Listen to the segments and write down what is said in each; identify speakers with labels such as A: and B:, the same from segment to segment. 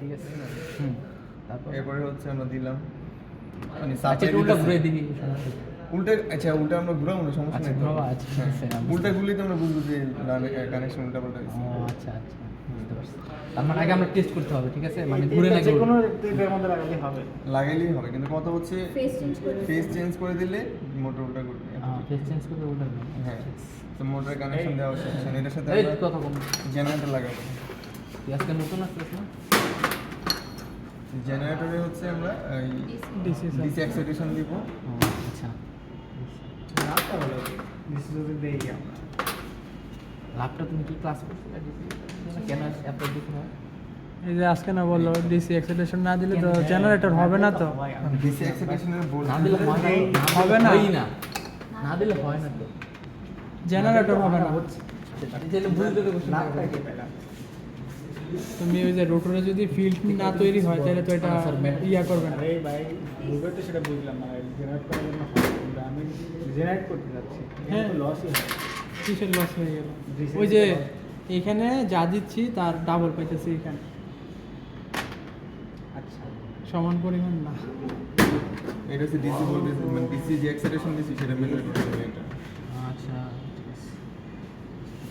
A: ঠিক আছে। তারপর
B: এরপরে হচ্ছে আমরা দিলাম মানে
A: আচ্ছা
B: সাপ্লাই
A: উল্টা ঘুরে দিবি
B: উল্টা আমরা ঘুরাবো না, সমস্যা
A: আচ্ছা
B: নেই তো।
A: ঘুরাবো, আচ্ছা ঠিক আছে।
B: উল্টা ঘুরলেই তো আমরা বুঝবো যে কানেকশন উল্টা পাল্টা
A: ও
B: হয়েছে।
A: আচ্ছা আচ্ছা বুঝতে পারছি। তার মানে আগে আমরা টেস্ট করতে হবে, ঠিক আছে, মানে ঘুরে না
C: যে কোনো দুইটার মধ্যে লাগালেই হবে।
B: লাগাইলেই হবে, কিন্তু কথা হচ্ছে ফেস চেঞ্জ করে দিলে মোটর উল্টা ঘুরবে।
A: ফেস চেঞ্জ করে উল্টা ঘুরে।
B: হ্যাঁ, তো মোটরের কানেকশন দেওয়া হচ্ছে, এটার সাথে
A: এই
B: আমরা
A: কথা বল,
B: জেনারেটর লাগাবো।
A: তুই আজকে নতুন আসছিস না?
B: জেনারেটরে হচ্ছে আমরা এই ডিসি এক্সাইটেশন দিব।
A: ও আচ্ছা,
C: লাভটা ভালো ডিসি যদি দেই আমরা।
A: লাভটা তুমি কি ক্লাস করছিলে কেন অ্যাপ্লাই দিতে হয়?
D: এই যে আজকে না বললো ডিসি এক্সাইটেশন না দিলে তো জেনারেটর হবে না তো।
B: ডিসি এক্সাইটেশনের বোর্ড
A: না দিলে হয় না,
D: হবে না।
A: হয়ই না, না দিলে হয় না তো,
D: জেনারেটর হবে না।
A: তাহলে বুঝতে তো কোশ্চেন
C: লাভটা কি পেলাম?
D: তুমি ওই যে রোটরে যদি ফিল্ড না তৈরি হয় তাহলে তো এটা ইয়া করবে না।
C: আরে ভাই বুঝবে তো সেটা বুঝলাম না, জেনারেট করার জন্য হয়, কিন্তু আমি জেনারেট করতে যাচ্ছি,
D: হ্যাঁ।
C: তো লসই হয়।
D: কিসের লস হয়ে গেল?
C: DC
D: ওই যে এখানে যা দিচ্ছি তার ডাবল পাইতেছি এখানে,
C: আচ্ছা
D: সমান পরিমাণ না।
B: এটা হচ্ছে ডিসি ভোল্টেজ, মানে ডিসি যে এক্সাইটেশন দিছি সেটা মেজার করতে হবে এটা।
A: আচ্ছা ঠিক আছে।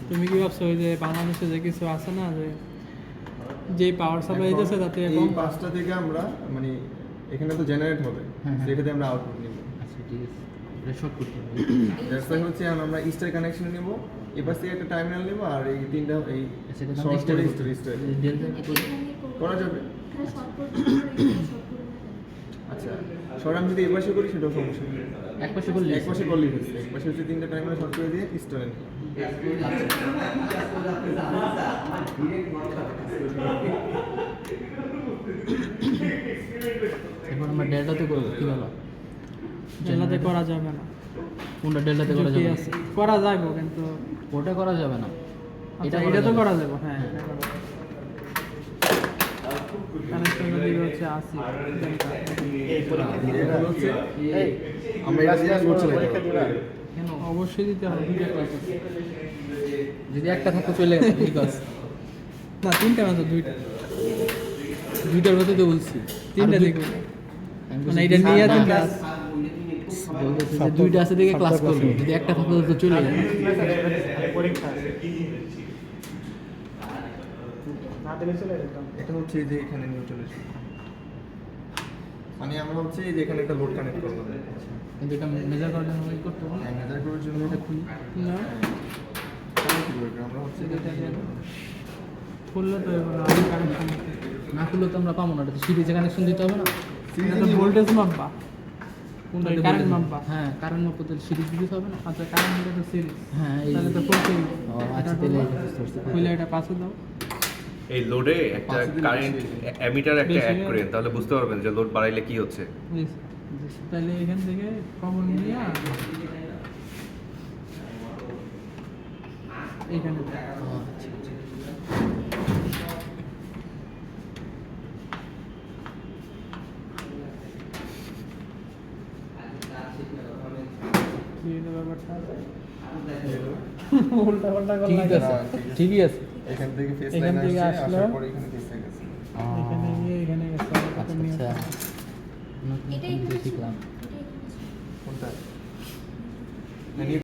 D: তুমি কি ভাবছো ওই যে বাংলাদেশে যে কিছু আছে না যে পাওয়ার সাপ্লাই দিতেছে তাতে
B: এই
D: কম
B: পাঁচটা থেকে আমরা মানে এখানে তো জেনারেট হবে,
A: হ্যাঁ, হ্যাঁ।
B: সেটাতে আমরা আউটপুট নিব।
A: আচ্ছা ঠিক আছে, এটা শর্ট করতে হবে।
B: দ্যাটস ওয়াই হচ্ছে আমরা স্টার কানেকশন নিব, এবার থেকে একটা টার্মিনাল নিব, আর এই তিনটা এই
A: সেটা
B: শর্ট করে
A: স্টার
B: স্টার
A: ডেল্টা
B: করা যাবে। আচ্ছা, শর্ট আমি যদি এই পাশে করি সেটাও সমস্যা নেই,
A: এক পাশে করলে
B: এক পাশে করলেই হচ্ছে। এক পাশে হচ্ছে তিনটা টার্মিনাল শর্ট করে দিয়ে স্টারে নিব।
A: এবার আমরা ডেল্টাতে করবো, কি বলো?
D: জেলাতে করা যাবে না,
A: কোনটা ডেল্টাতে করা
D: ঝুঁকি
A: যাবে?
D: আছে। করা যাবে কিন্তু
A: ওটা করা যাবে না,
D: এটা
A: করা
D: এটা তো
A: যাবে।
D: করা যাবে। হ্যাঁ কানেকশন দিবে হচ্ছে 80
B: এখন হচ্ছে আমরা এটা দিয়ে লোড চালাই
C: পরীক্ষা দিবা?
A: কেন?
D: অবশ্যই দিতে হবে।
A: যদি একটা থাকতো চলে গেছে, ঠিক আছে।
D: না তিনটা না তো দুইটা,
A: দুইটার কথা তো বলছি,
D: তিনটা
A: আর দুই-
D: দেখো
A: আমি
D: মানে
A: বলছি
D: এটা নিয়ে
A: না,
D: তিনটা
A: বলতেছে যে দুইটা আছে দেখে ক্লাস করবো, যদি একটা থাকতো তো চলে যেত।
C: পরীক্ষা না দিলে চলে যেতাম।
B: এটা হচ্ছে এই যে এখানে নিউট্রাল এসে, মানে আমরা হচ্ছে এই যে এখানে একটা লোড কানেক্ট করব।
A: কিন্তু এটা মেজার করার জন্য ওই করতে হবে না।
B: মেজার করার জন্য এটা খুলি
D: না
B: তাহলে কি করবে, আমরা হচ্ছে এটা
D: খুললে তো এবার আমি কানেকশন
A: না খুললে তো আমরা পাবো না, এটা তো সিরিজে কানেকশন দিতে হবে না।
D: এটা ভোল্টেজ মাপবা, কোনটা কারেন্ট মাপবা।
A: হ্যাঁ, কারেন্ট মাপতে তো সিরিজ দিতে হবে না।
D: আচ্ছা কারেন্ট এটা তো সিরিজ,
A: হ্যাঁ এই
D: তাহলে তো খুলতে
A: ও আচ্ছা, তাহলে এটা বুঝতে পারছি।
D: খুলে এটা পাশে দাও।
E: এই লোডে একটা
B: পাঁচশো দিলে
E: কারেন্ট
B: বেশি হয়ে যায়।
E: অ্যামিটার একটা
D: বেশি
E: অ্যাড
D: হয়ে
E: করেন,
D: যায়।
E: তাহলে বুঝতে পারবেন যে লোড বাড়াইলে কি হচ্ছে।
D: Yes. তাহলে এখান থেকে কমন নিয়ে এখানে দাও।
A: ও আচ্ছা আচ্ছা।
D: কি হলো ব্যাপারটা? উল্টা পাল্টা
A: ঠিক
D: করলে
A: আছে, ঠিকই আছে।
B: এখান থেকে ফেস
D: এখান
B: লাইন
D: থেকে
B: আসছে,
D: আসলো।
B: আসার পরে এখানে ফেস লাইন আছে।
D: এখানে গিয়ে এখানে গেছে।
A: আচ্ছা আচ্ছা, নতুন
F: এটাই
A: কিছু শিখলাম।
F: এটাই
B: কোনটা?